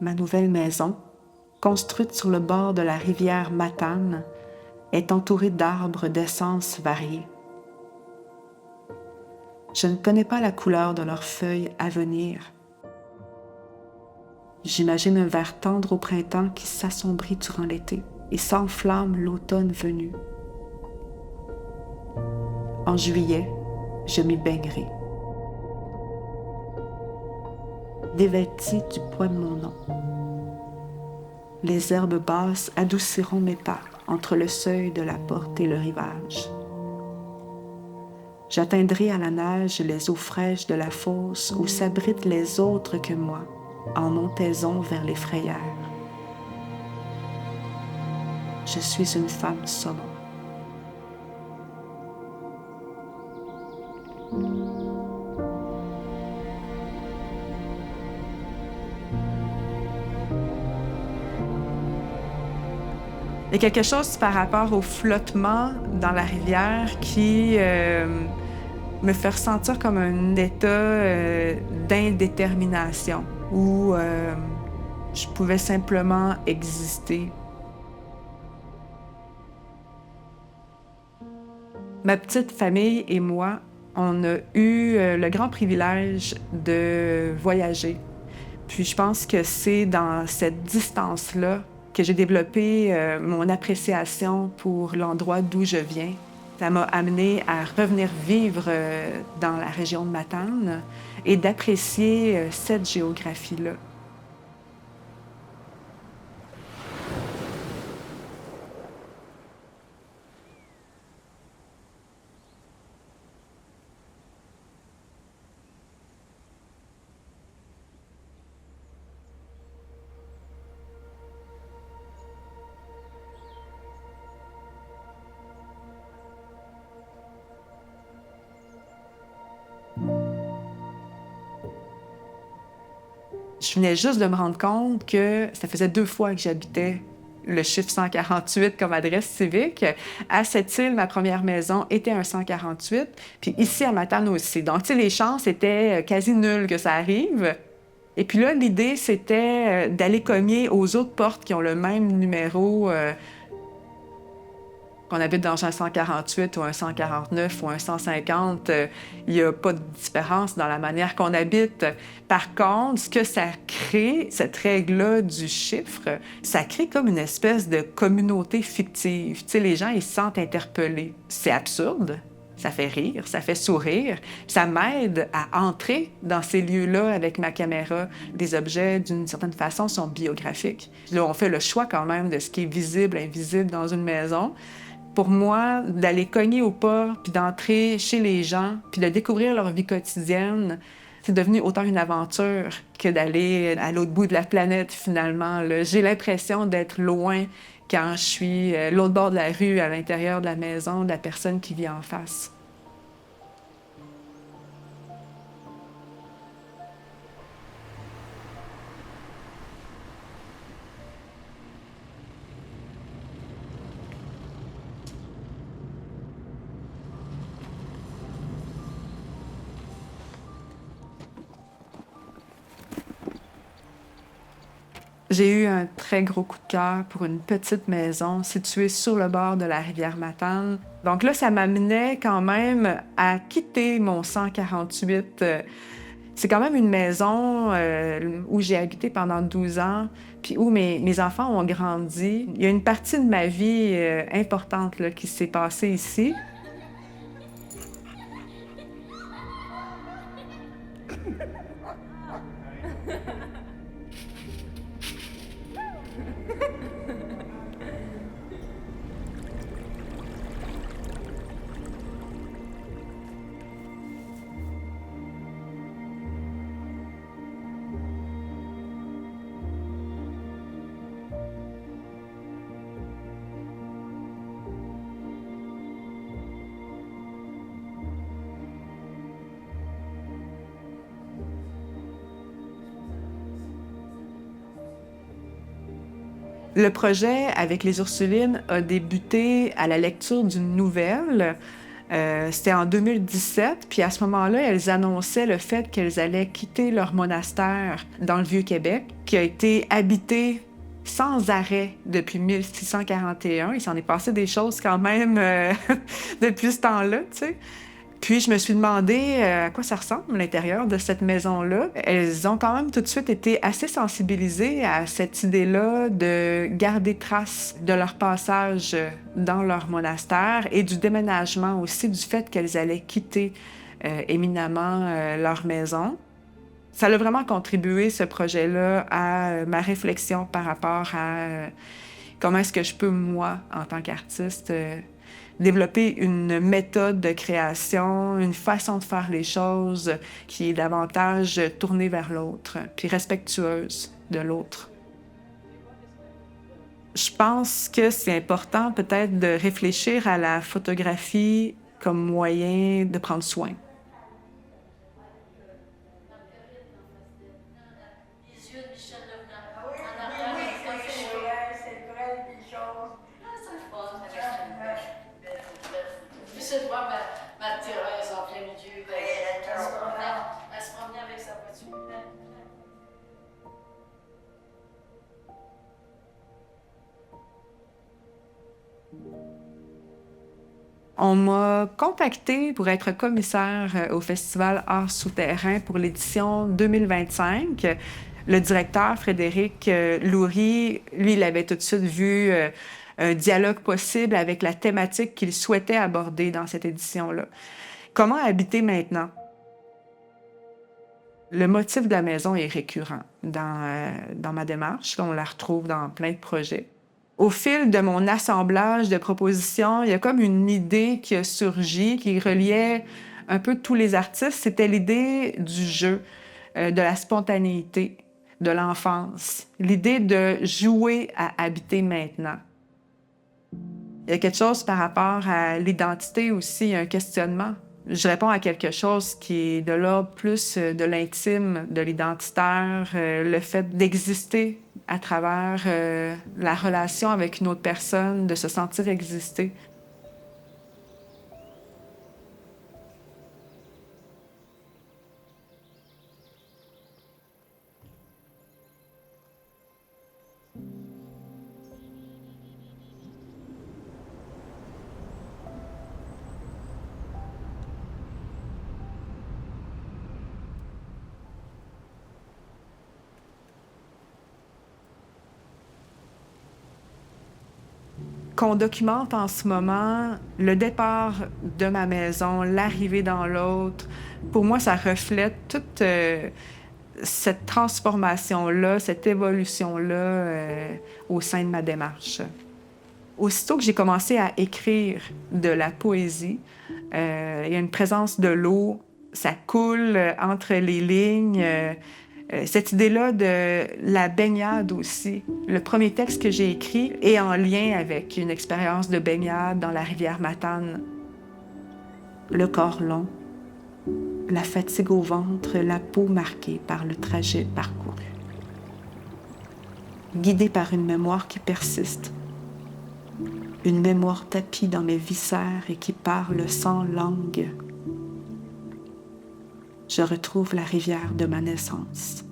ma nouvelle maison, construite sur le bord de la rivière Matane, est entourée d'arbres d'essences variées. Je ne connais pas la couleur de leurs feuilles à venir. J'imagine un vert tendre au printemps qui s'assombrit durant l'été et s'enflamme l'automne venu. En juillet, je m'y baignerai. Dévêtie du poids de mon nom. Les herbes basses adouciront mes pas entre le seuil de la porte et le rivage. J'atteindrai à la nage les eaux fraîches de la fosse où s'abritent les autres que moi, en montaison vers les frayères. Je suis une femme saumon. Il y a quelque chose par rapport au flottement dans la rivière qui me fait ressentir comme un état d'indétermination où je pouvais simplement exister. Ma petite famille et moi, on a eu le grand privilège de voyager. Puis je pense que c'est dans cette distance-là que j'ai développé mon appréciation pour l'endroit d'où je viens. Ça m'a amené à revenir vivre dans la région de Matane et d'apprécier cette géographie-là. Je venais juste de me rendre compte que ça faisait 2 fois que j'habitais le chiffre 148 comme adresse civique. À Sept-Îles, ma première maison était un 148, puis ici à Matane aussi. Donc, tu sais, les chances étaient quasi nulles que ça arrive. Et puis là, l'idée, c'était d'aller cogner aux autres portes qui ont le même numéro, qu'on habite dans un 148 ou un 149 ou un 150, il n'y a pas de différence dans la manière qu'on habite. Par contre, ce que ça crée, cette règle-là du chiffre, ça crée comme une espèce de communauté fictive. Tu sais, les gens, ils se sentent interpellés. C'est absurde. Ça fait rire, ça fait sourire. Ça m'aide à entrer dans ces lieux-là avec ma caméra. Les objets, d'une certaine façon, sont biographiques. Là, on fait le choix quand même de ce qui est visible, invisible dans une maison. Pour moi, d'aller cogner au pas, puis d'entrer chez les gens, puis de découvrir leur vie quotidienne, c'est devenu autant une aventure que d'aller à l'autre bout de la planète, finalement. Là. J'ai l'impression d'être loin quand je suis l'autre bord de la rue, à l'intérieur de la maison, de la personne qui vit en face. J'ai eu un très gros coup de cœur pour une petite maison située sur le bord de la rivière Matane. Donc là, ça m'amenait quand même à quitter mon 148. C'est quand même une maison où j'ai habité pendant 12 ans, puis où mes enfants ont grandi. Il y a une partie de ma vie importante là, qui s'est passée ici. Le projet avec les Ursulines a débuté à la lecture d'une nouvelle C'était en 2017, puis à ce moment-là, elles annonçaient le fait qu'elles allaient quitter leur monastère dans le Vieux-Québec, qui a été habité sans arrêt depuis 1641. Il s'en est passé des choses quand même depuis ce temps-là, tu sais. Puis je me suis demandé à quoi ça ressemble l'intérieur de cette maison-là. Elles ont quand même tout de suite été assez sensibilisées à cette idée-là de garder trace de leur passage dans leur monastère et du déménagement aussi, du fait qu'elles allaient quitter éminemment leur maison. Ça a vraiment contribué, ce projet-là, à ma réflexion par rapport à comment est-ce que je peux, moi, en tant qu'artiste, développer une méthode de création, une façon de faire les choses qui est davantage tournée vers l'autre, puis respectueuse de l'autre. Je pense que c'est important peut-être de réfléchir à la photographie comme moyen de prendre soin. J'essaie de voir ma Thérèse en plein milieu. Elle se promenait avec sa voiture. On m'a contactée pour être commissaire au Festival Arts souterrains pour l'édition 2025. Le directeur, Frédéric Loury, lui, il avait tout de suite vu un dialogue possible avec la thématique qu'il souhaitait aborder dans cette édition-là. Comment habiter maintenant? Le motif de la maison est récurrent dans ma démarche. On la retrouve dans plein de projets. Au fil de mon assemblage de propositions, il y a comme une idée qui a surgi, qui reliait un peu tous les artistes. C'était l'idée du jeu, de la spontanéité, de l'enfance. L'idée de jouer à habiter maintenant. Il y a quelque chose par rapport à l'identité aussi, un questionnement. Je réponds à quelque chose qui est de l'ordre plus de l'intime, de l'identitaire, le fait d'exister à travers la relation avec une autre personne, de se sentir exister. Qu'on documente en ce moment le départ de ma maison, l'arrivée dans l'autre. Pour moi, ça reflète toute cette transformation-là, cette évolution-là au sein de ma démarche. Aussitôt que j'ai commencé à écrire de la poésie, il y a une présence de l'eau, ça coule entre les lignes. Cette idée-là de la baignade aussi. Le premier texte que j'ai écrit est en lien avec une expérience de baignade dans la rivière Matane. Le corps long, la fatigue au ventre, la peau marquée par le trajet parcouru. Guidée par une mémoire qui persiste, une mémoire tapie dans mes viscères et qui parle sans langue. Je retrouve la rivière de ma naissance.